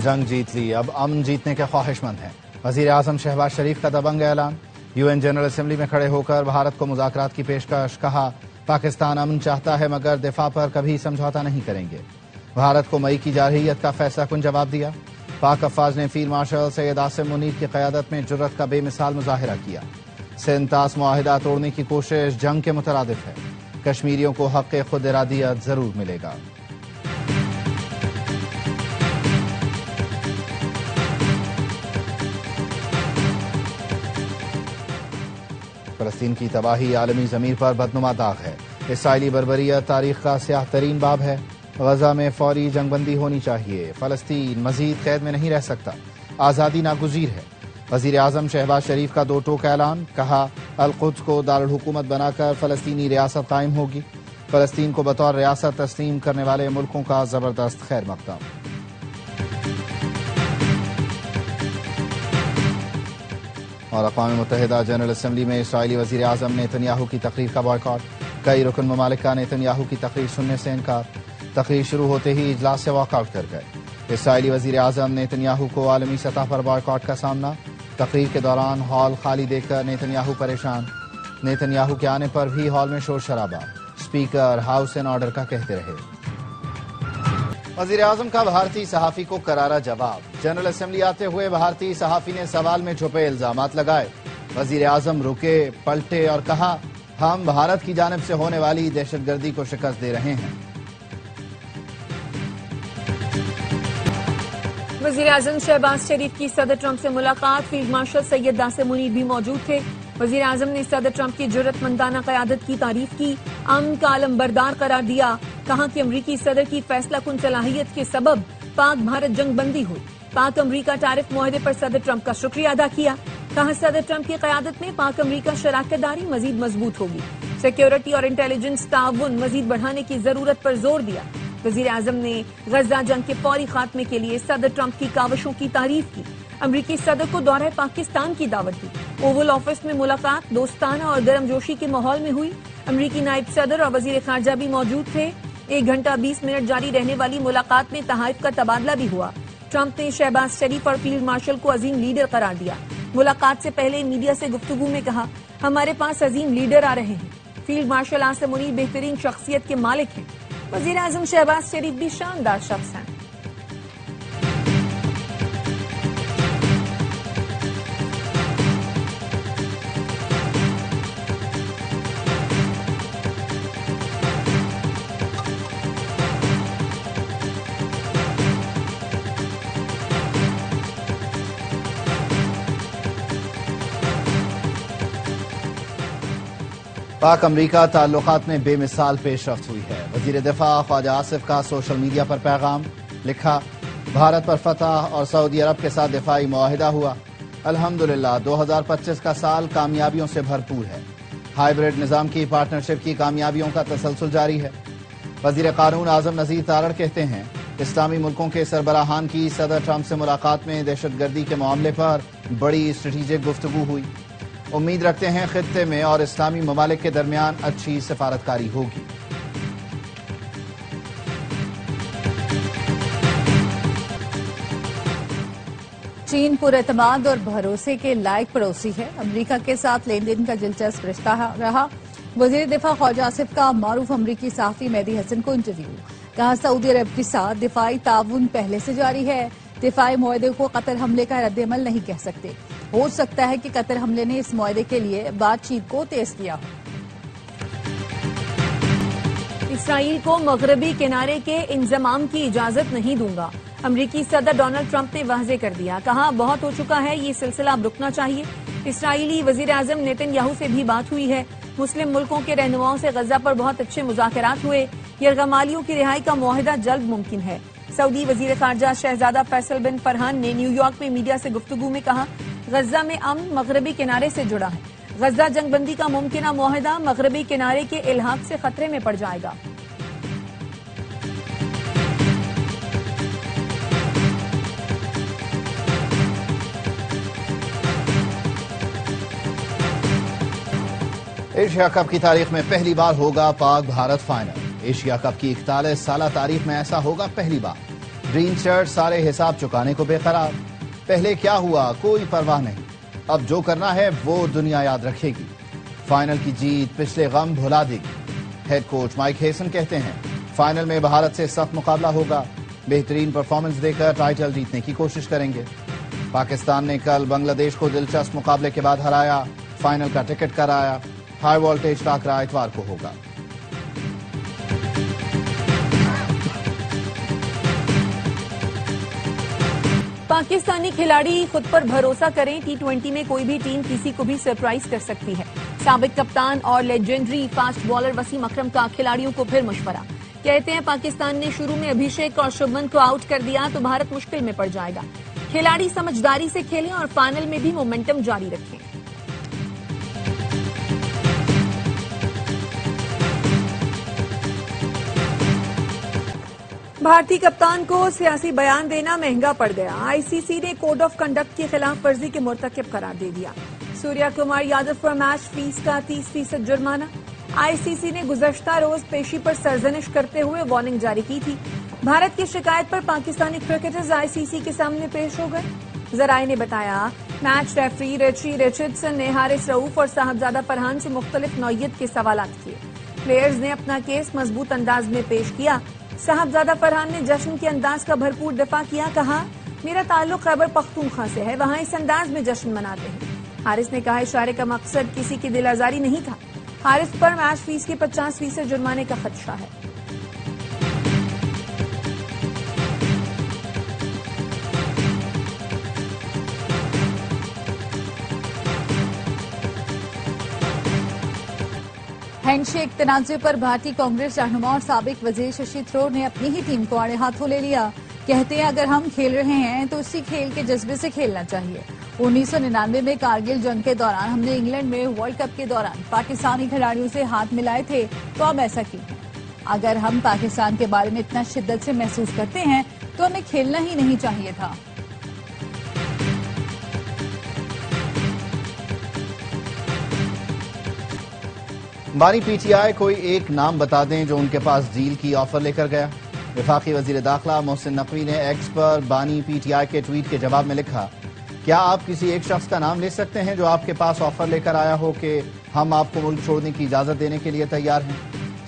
جنگ جیت لی، اب امن جیتنے کے خواہش مند ہیں۔ وزیر اعظم شہباز شریف کا دبنگ اعلان۔ UN جنرل اسمبلی میں کھڑے ہو کر بھارت کو مذاکرات کی پیشکش، کہا پاکستان امن چاہتا ہے مگر دفاع پر کبھی سمجھوتا نہیں کریں گے۔ بھارت کو مئی کی جارحیت کا فیصلہ کن جواب دیا۔ پاک افواج نے فیلڈ مارشل سید عاصم منیر کی قیادت میں جرأت کا بے مثال مظاہرہ کیا۔ سندھ طاس معاہدہ توڑنے کی کوشش جنگ کے مترادف ہے۔ کشمیریوں کو حق خود ارادیت ضرور ملے گا۔ فلسطین کی تباہی عالمی ضمیر پر بدنما داغ ہے۔ اسرائیلی بربریت تاریخ کا سیاہ ترین باب ہے۔ غزہ میں فوری جنگ بندی ہونی چاہیے۔ فلسطین مزید قید میں نہیں رہ سکتا۔ آزادی ناگزیر ہے۔ وزیر اعظم شہباز شریف کا دو ٹوک اعلان، کہا القدس کو دارالحکومت بنا کر فلسطینی ریاست قائم ہوگی۔ فلسطین کو بطور ریاست تسلیم کرنے والے ملکوں کا زبردست خیر مقدم۔ اور اقوام متحدہ جنرل اسمبلی میں اسرائیلی وزیر اعظم نیتن یاہو کی تقریر کا بائیکاٹ۔ کئی رکن ممالک کا نیتن یاہو کی تقریر سننے سے انکار۔ تقریر شروع ہوتے ہی اجلاس سے واک آؤٹ کر گئے۔ اسرائیلی وزیر اعظم نیتن یاہو کو عالمی سطح پر بائیکاٹ کا سامنا۔ تقریر کے دوران ہال خالی دیکھ کر نیتن یاہو پریشان۔ نیتن یاہو کے آنے پر بھی ہال میں شور شرابہ۔ اسپیکر ہاؤس اینڈ آرڈر کا کہتے رہے۔ وزیر اعظم کا بھارتی صحافی کو کرارا جواب۔ جنرل اسمبلی آتے ہوئے بھارتی صحافی نے سوال میں چھپے الزامات لگائے۔ وزیر اعظم رکے، پلٹے اور کہا ہم بھارت کی جانب سے ہونے والی دہشت گردی کو شکست دے رہے ہیں۔ وزیر اعظم شہباز شریف کی صدر ٹرمپ سے ملاقات۔ فیلڈ مارشل سید عاصم منیر بھی موجود تھے۔ وزیر اعظم نے صدر ٹرمپ کی جرأت مندانہ قیادت کی تعریف کی، امن کا علم بردار قرار دیا۔ کہا کہ امریکی صدر کی فیصلہ کن صلاحیت کے سبب پاک بھارت جنگ بندی ہوئی۔ پاک امریکہ ٹیرف معاہدے پر صدر ٹرمپ کا شکریہ ادا کیا۔ کہا صدر ٹرمپ کی قیادت میں پاک امریکہ شراکت داری مزید مضبوط ہوگی۔ سیکیورٹی اور انٹیلیجنس تعاون مزید بڑھانے کی ضرورت پر زور دیا۔ وزیر اعظم نے غزہ جنگ کے فوری خاتمے کے لیے صدر ٹرمپ کی کاوشوں کی تعریف کی۔ امریکی صدر کو دورہ پاکستان کی دعوت دی۔ اوول آفس میں ملاقات دوستانہ اور گرم جوشی کے ماحول میں ہوئی۔ امریکی نائب صدر اور وزیر خارجہ بھی موجود تھے۔ 1 گھنٹہ 20 منٹ جاری رہنے والی ملاقات میں تحائف کا تبادلہ بھی ہوا۔ ٹرمپ نے شہباز شریف اور فیلڈ مارشل کو عظیم لیڈر قرار دیا۔ ملاقات سے پہلے میڈیا سے گفتگو میں کہا ہمارے پاس عظیم لیڈر آ رہے ہیں۔ فیلڈ مارشل عاصم منیر بہترین شخصیت کے مالک ہیں۔ وزیر اعظم شہباز شریف بھی شاندار شخص ہیں۔ پاک امریکہ تعلقات میں بے مثال پیش رفت ہوئی ہے۔ وزیر دفاع خواجہ آصف کا سوشل میڈیا پر پیغام، لکھا بھارت پر فتح اور سعودی عرب کے ساتھ دفاعی معاہدہ ہوا۔ الحمدللہ 2025 کا سال کامیابیوں سے بھرپور ہے۔ ہائیبرڈ نظام کی پارٹنرشپ کی کامیابیوں کا تسلسل جاری ہے۔ وزیر قانون اعظم نذیر تارڑ کہتے ہیں اسلامی ملکوں کے سربراہان کی صدر ٹرمپ سے ملاقات میں دہشت گردی کے معاملے پر بڑی اسٹریٹجک گفتگو ہوئی۔ امید رکھتے ہیں خطے میں اور اسلامی ممالک کے درمیان اچھی سفارتکاری ہوگی۔ چین پر اعتماد اور بھروسے کے لائق پڑوسی ہے۔ امریکہ کے ساتھ لین دین کا دلچسپ رشتہ رہا۔ وزیر دفاع خواجہ آصف کا معروف امریکی صحافی مہدی حسن کو انٹرویو، کہا سعودی عرب کے ساتھ دفاعی تعاون پہلے سے جاری ہے۔ دفاعی معاہدے کو قطر حملے کا رد عمل نہیں کہہ سکتے۔ ہو سکتا ہے کہ قطر حملے نے اس معاہدے کے لیے بات چیت کو تیز کیا ہو۔ اسرائیل کو مغربی کنارے کے انضمام کی اجازت نہیں دوں گا، امریکی صدر ڈونلڈ ٹرمپ نے واضح کر دیا۔ کہا بہت ہو چکا ہے، یہ سلسلہ اب رکنا چاہیے۔ اسرائیلی وزیر اعظم نیتن یاہو سے بھی بات ہوئی ہے۔ مسلم ملکوں کے رہنماؤں سے غزہ پر بہت اچھے مذاکرات ہوئے۔ یرغمالیوں کی رہائی کا معاہدہ جلد ممکن ہے۔ سعودی وزیر خارجہ شہزادہ فیصل بن فرحان نے نیو یارک میں میڈیا سے گفتگو میں کہا غزہ میں امن مغربی کنارے سے جڑا ہے۔ غزہ جنگ بندی کا ممکنہ معاہدہ مغربی کنارے کے الحاق سے خطرے میں پڑ جائے گا۔ ایشیا کپ کی تاریخ میں پہلی بار ہوگا پاک بھارت فائنل۔ ایشیا کپ کی 41 سالہ تاریخ میں ایسا ہوگا پہلی بار۔ گرین شرٹ سارے حساب چکانے کو بے قرار. پہلے کیا ہوا کوئی پرواہ نہیں, اب جو کرنا ہے وہ دنیا یاد رکھے گی. فائنل کی جیت پچھلے غم بھلا دے گی. ہیڈ کوچ مائک ہیسن کہتے ہیں فائنل میں بھارت سے سخت مقابلہ ہوگا, بہترین پرفارمنس دے کر ٹائٹل جیتنے کی کوشش کریں گے. پاکستان نے کل بنگلہ دیش کو دلچسپ مقابلے کے بعد ہرایا, فائنل کا ٹکٹ کرایا. ہائی وولٹیج ٹاکرا اتوار کو ہوگا. پاکستانی کھلاڑی خود پر بھروسہ کریں, T20 میں کوئی بھی ٹیم کسی کو بھی سرپرائز کر سکتی ہے. سابق کپتان اور لیجنڈری فاسٹ بالر وسیم اکرم کا کھلاڑیوں کو پھر مشورہ. کہتے ہیں پاکستان نے شروع میں ابھیشیک اور شبھمن کو آؤٹ کر دیا تو بھارت مشکل میں پڑ جائے گا. کھلاڑی سمجھداری سے کھیلیں اور فائنل میں بھی مومنٹم جاری رکھیں. بھارتی کپتان کو سیاسی بیان دینا مہنگا پڑ گیا. ICC نے کوڈ آف کنڈکٹ کی خلاف ورزی کے مرتکب قرار دے دیا. سوریا کمار یادو پر میچ فیس کا 30% جرمانہ. ICC نے گزشتہ روز پیشی پر سرزنش کرتے ہوئے وارننگ جاری کی تھی. بھارت کی شکایت پر پاکستانی کرکٹرز ICC کے سامنے پیش ہو گئے. ذرائع نے بتایا میچ ریفری ریچی ریچرڈسن نے حارث رؤوف اور صاحبزادہ فرحان سے مختلف نوعیت کے سوالات کیے. پلیئرز نے اپنا کیس مضبوط انداز میں پیش کیا. صاحبزادہ فرحان نے جشن کے انداز کا بھرپور دفاع کیا. کہا میرا تعلق خیبر پختونخوا سے ہے, وہاں اس انداز میں جشن مناتے ہیں. حارث نے کہا اشارے کا مقصد کسی کی دل آزاری نہیں تھا. حارث پر میچ فیس کے 50% جرمانے کا خدشہ ہے. ہینڈ شیک تنازع پر بھارتی کانگریس رہنما اور سابق وزیر ششی تھرور نے اپنی ہی ٹیم کو آڑے ہاتھوں لے لیا. کہتے ہیں اگر ہم کھیل رہے ہیں تو اسی کھیل کے جذبے سے کھیلنا چاہیے. 1999 میں کارگل جنگ کے دوران ہم نے انگلینڈ میں ورلڈ کپ کے دوران پاکستانی کھلاڑیوں سے ہاتھ ملائے تھے, تو اب ایسا کیوں ہے؟ اگر ہم پاکستان کے بارے میں اتنا شدت سے محسوس کرتے ہیں تو ہمیں کھیلنا ہی نہیں چاہیے تھا. بانی PTI کوئی ایک نام بتا دیں جو ان کے پاس ڈیل کی آفر لے کر گیا. وفاقی وزیر داخلہ محسن نقوی نے ایکس پر بانی PTI کے ٹویٹ کے جواب میں لکھا کیا آپ کسی ایک شخص کا نام لے سکتے ہیں جو آپ کے پاس آفر لے کر آیا ہو کہ ہم آپ کو ملک چھوڑنے کی اجازت دینے کے لیے تیار ہیں.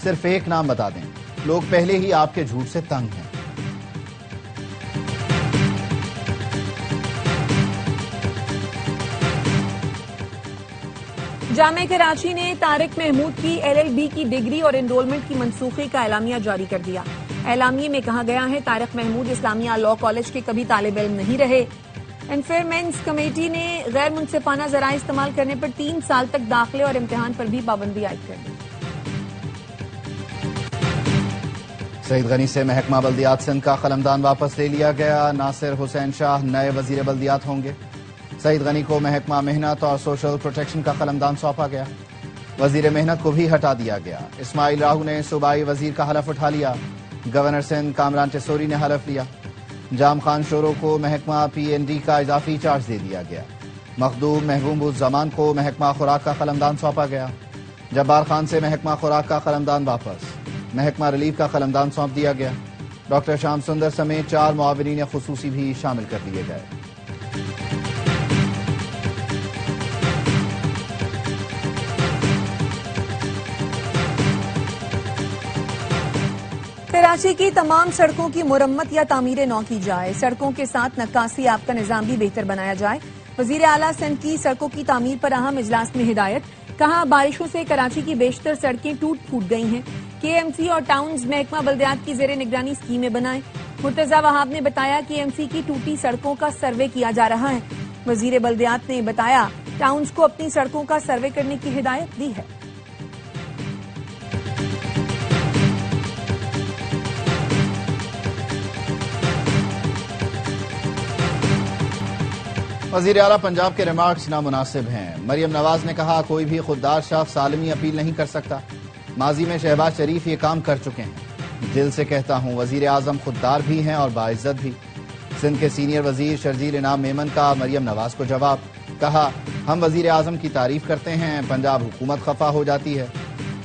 صرف ایک نام بتا دیں. لوگ پہلے ہی آپ کے جھوٹ سے تنگ ہیں. جامعہ کراچی نے طارق محمود کی LLB کی ڈگری اور انرولمنٹ کی منسوخی کا اعلامیہ جاری کر دیا. اعلامیے میں کہا گیا ہے طارق محمود اسلامیہ لاء کالج کے کبھی طالب علم نہیں رہے. انفیئرمنٹس کمیٹی نے غیر منصفانہ ذرائع استعمال کرنے پر 3 سال تک داخلے اور امتحان پر بھی پابندی عائد کر دی. سعید غنی سے محکمہ بلدیات سندھ کا قلمدان واپس لے لیا گیا. ناصر حسین شاہ نئے وزیر بلدیات ہوں گے. سعید غنی کو محکمہ محنت اور سوشل پروٹیکشن کا قلمدان سونپا گیا. وزیر محنت کو بھی ہٹا دیا گیا. اسماعیل راہو نے صوبائی وزیر کا حلف اٹھا لیا. گورنر سندھ کامران ٹیسوری نے حلف لیا. جام خان شورو کو محکمہ PND کا اضافی چارج دے دیا گیا. مخدوم محبوب الزمان کو محکمہ خوراک کا قلمدان سونپا گیا. جبار خان سے محکمہ خوراک کا قلمدان واپس. محکمہ ریلیف کا قلمدان سونپ دیا گیا. ڈاکٹر شام سندر سمیت 4 معاونین خصوصی بھی شامل کر دیے گئے. کراچی کی تمام سڑکوں کی مرمت یا تعمیر نو کی جائے. سڑکوں کے ساتھ نکاسی آپ کا نظام بھی بہتر بنایا جائے. وزیر اعلیٰ سندھ کی سڑکوں کی تعمیر پر اہم اجلاس میں ہدایت. کہا بارشوں سے کراچی کی بیشتر سڑکیں ٹوٹ پھوٹ گئی ہیں. KMC اور ٹاؤنز محکمہ بلدیات کی زیر نگرانی اسکیمیں بنائیں. مرتضی وہاب نے بتایا KMC کی ٹوٹی سڑکوں کا سروے کیا جا رہا ہے. وزیر بلدیات نے بتایا ٹاؤنز کو اپنی سڑکوں کا سروے کرنے کی ہدایت دی ہے. وزیر اعلیٰ پنجاب کے ریمارکس نامناسب ہیں. مریم نواز نے کہا کوئی بھی خوددار شخص عالمی اپیل نہیں کر سکتا. ماضی میں شہباز شریف یہ کام کر چکے ہیں. دل سے کہتا ہوں وزیر اعظم خوددار بھی ہیں اور باعزت بھی. سندھ کے سینئر وزیر شرجیل انعام میمن کا مریم نواز کو جواب. کہا ہم وزیر اعظم کی تعریف کرتے ہیں, پنجاب حکومت خفا ہو جاتی ہے.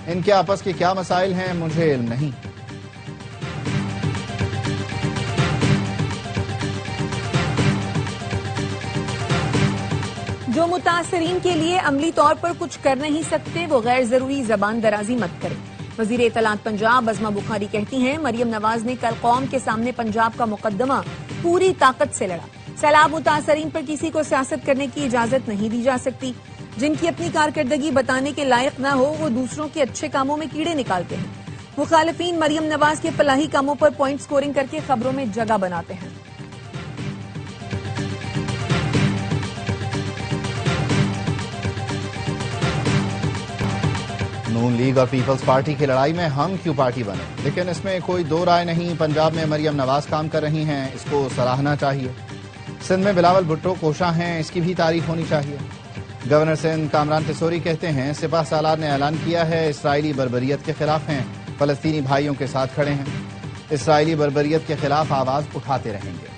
ان کے آپس کے کیا مسائل ہیں مجھے علم نہیں. جو متاثرین کے لیے عملی طور پر کچھ کر نہیں سکتے وہ غیر ضروری زبان درازی مت کریں۔ وزیر اطلاعات پنجاب عظمہ بخاری کہتی ہیں مریم نواز نے کل قوم کے سامنے پنجاب کا مقدمہ پوری طاقت سے لڑا۔ سیلاب متاثرین پر کسی کو سیاست کرنے کی اجازت نہیں دی جا سکتی۔ جن کی اپنی کارکردگی بتانے کے لائق نہ ہو وہ دوسروں کے اچھے کاموں میں کیڑے نکالتے ہیں۔ مخالفین مریم نواز کے فلاحی کاموں پر پوائنٹ سکورنگ کر کے خبروں میں جگہ بناتے ہیں۔ نون لیگ اور پیپلز پارٹی کی لڑائی میں ہم کیوں پارٹی بنے، لیکن اس میں کوئی دو رائے نہیں۔ پنجاب میں مریم نواز کام کر رہی ہیں، اس کو سراہنا چاہیے۔ سندھ میں بلاول بھٹو کوشاں ہیں، اس کی بھی تعریف ہونی چاہیے۔ گورنر سندھ کامران تیسوری کہتے ہیں سپاہ سالار نے اعلان کیا ہے اسرائیلی بربریت کے خلاف ہیں، فلسطینی بھائیوں کے ساتھ کھڑے ہیں، اسرائیلی بربریت کے خلاف آواز اٹھاتے رہیں گے۔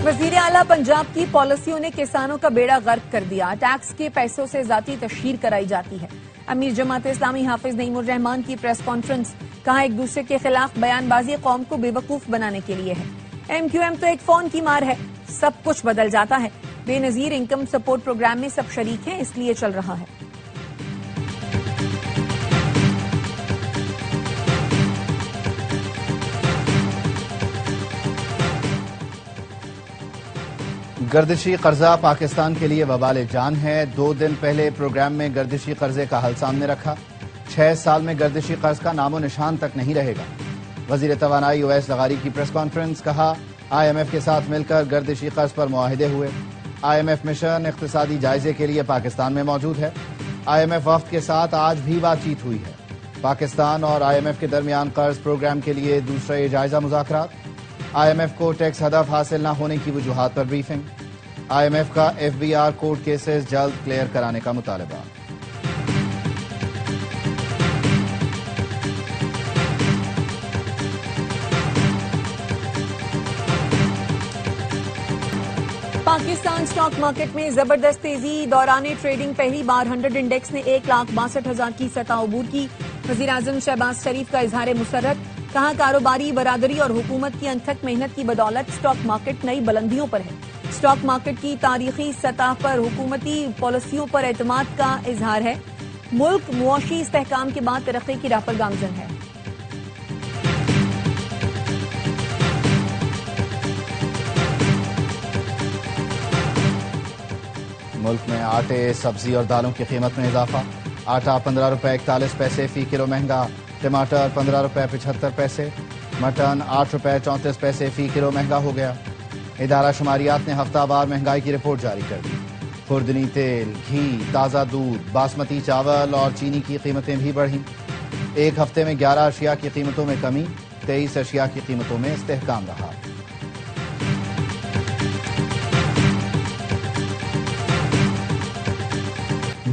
وزیر اعلیٰ پنجاب کی پالیسیوں نے کسانوں کا بیڑا غرق کر دیا۔ ٹیکس کے پیسوں سے ذاتی تشہیر کرائی جاتی ہے۔ امیر جماعت اسلامی حافظ نعیم الرحمان کی پریس کانفرنس، کہا ایک دوسرے کے خلاف بیان بازی قوم کو بے وقوف بنانے کے لیے ہے۔ ایم کیو ایم تو ایک فون کی مار ہے، سب کچھ بدل جاتا ہے۔ بے نظیر انکم سپورٹ پروگرام میں سب شریک ہیں، اس لیے چل رہا ہے۔ گردشی قرضہ پاکستان کے لیے وبال جان ہے۔ 2 دن پہلے پروگرام میں گردشی قرضے کا حل سامنے رکھا۔ 6 سال میں گردشی قرض کا نام و نشان تک نہیں رہے گا۔ وزیر توانائی اویس لغاری کی پریس کانفرنس، کہا آئی ایم ایف کے ساتھ مل کر گردشی قرض پر معاہدے ہوئے۔ آئی ایم ایف مشن اقتصادی جائزے کے لیے پاکستان میں موجود ہے۔ آئی ایم ایف وفد کے ساتھ آج بھی بات چیت ہوئی ہے۔ پاکستان اور آئی ایم ایف کے درمیان قرض پروگرام کے لیے دوسرے جائزہ مذاکرات۔ آئی ایم ایف کو ٹیکس ہدف حاصل نہ ہونے کی وجوہات پر بریفنگ۔ آئی ایم ایف کا F B R court cases جلد کلیئر کرانے کا مطالبہ۔ پاکستان سٹاک مارکیٹ میں زبردست تیزی، دوران ٹریڈنگ پہلی بار 100 انڈیکس نے 1,62,000 کی سطح عبور کی۔ وزیراعظم شہباز شریف کا اظہار مسرت، کہا کاروباری برادری اور حکومت کی انتھک محنت کی بدولت سٹاک مارکیٹ نئی بلندیوں پر ہے۔ سٹاک مارکیٹ کی تاریخی سطح پر حکومتی پالیسیوں پر اعتماد کا اظہار ہے۔ ملک معاشی استحکام کے بعد ترقی کی راہ پر گامزن ہے۔ ملک میں آٹے، سبزی اور دالوں کی قیمت میں اضافہ۔ آٹا 15 روپے 41 پیسے فی کلو مہنگا، ٹماٹر 15 روپے 75 پیسے، مٹن 8 روپے 34 پیسے فی کلو مہنگا ہو گیا۔ ادارہ شماریات نے ہفتہ وار مہنگائی کی رپورٹ جاری کر دی۔ خوردنی تیل، گھی، تازہ دودھ، باسمتی چاول اور چینی کی قیمتیں بھی بڑھیں۔ ایک ہفتے میں 11 اشیاء کی قیمتوں میں کمی، 23 اشیاء کی قیمتوں میں استحکام رہا۔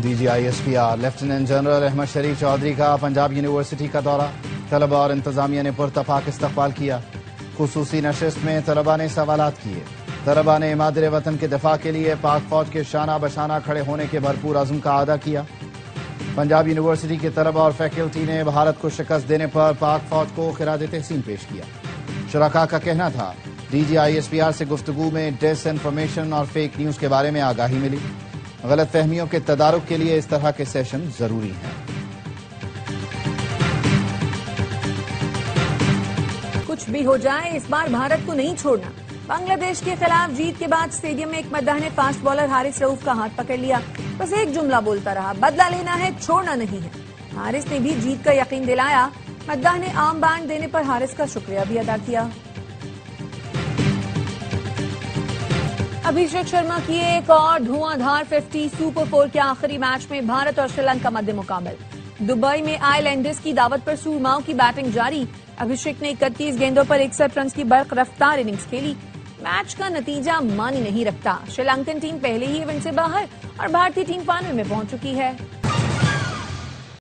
D G I S P R lieutenant general Ahmed Sharif Chaudhry کا پنجاب یونیورسٹی کا دورہ، طلباء اور انتظامیہ نے پرتپاک استقبال کیا۔ خصوصی نشست میں طلباء نے سوالات کیے۔ طلباء نے مادر وطن کے دفاع کے لیے پاک فوج کے شانہ بشانہ کھڑے ہونے کے بھرپور عزم کا اعادہ کیا۔ پنجاب یونیورسٹی کے طلباء اور فیکلٹی نے بھارت کو شکست دینے پر پاک فوج کو خراج تحسین پیش کیا۔ شرکاء کا کہنا تھا D G I S P R سے گفتگو میں ڈس انفارمیشن اور فیک نیوز کے بارے میں آگاہی ملی۔ غلط فہمیوں کے تدارک کے لیے اس طرح کے سیشن ضروری ہیں۔ کچھ بھی ہو جائے اس بار بھارت کو نہیں چھوڑنا۔ بنگلہ دیش کے خلاف جیت کے بعد اسٹیڈیم میں ایک مداح نے فاسٹ بالر حارث رؤوف کا ہاتھ پکڑ لیا، بس ایک جملہ بولتا رہا، بدلہ لینا ہے، چھوڑنا نہیں ہے۔ حارث نے بھی جیت کا یقین دلایا۔ مداح نے آرم بینڈ دینے پر حارث کا شکریہ بھی ادا کیا۔ ابھیشیک شرما کی ایک اور دھواں دھار 50 سپر 4 کے آخری میچ میں بھارت اور سری لنکا مد مقابل۔ دبئی میں آئی لینڈرز کی دعوت پر سورماؤں کی بیٹنگ جاری۔ ابھیشیک نے 31 گیندوں پر 61 رنز کی برق رفتار اننگز کھیلی۔ میچ کا نتیجہ معنی نہیں رکھتا، شری لنکن ٹیم پہلے ہی ایونٹ سے باہر اور بھارتی ٹیم فائنل میں پہنچ چکی ہے۔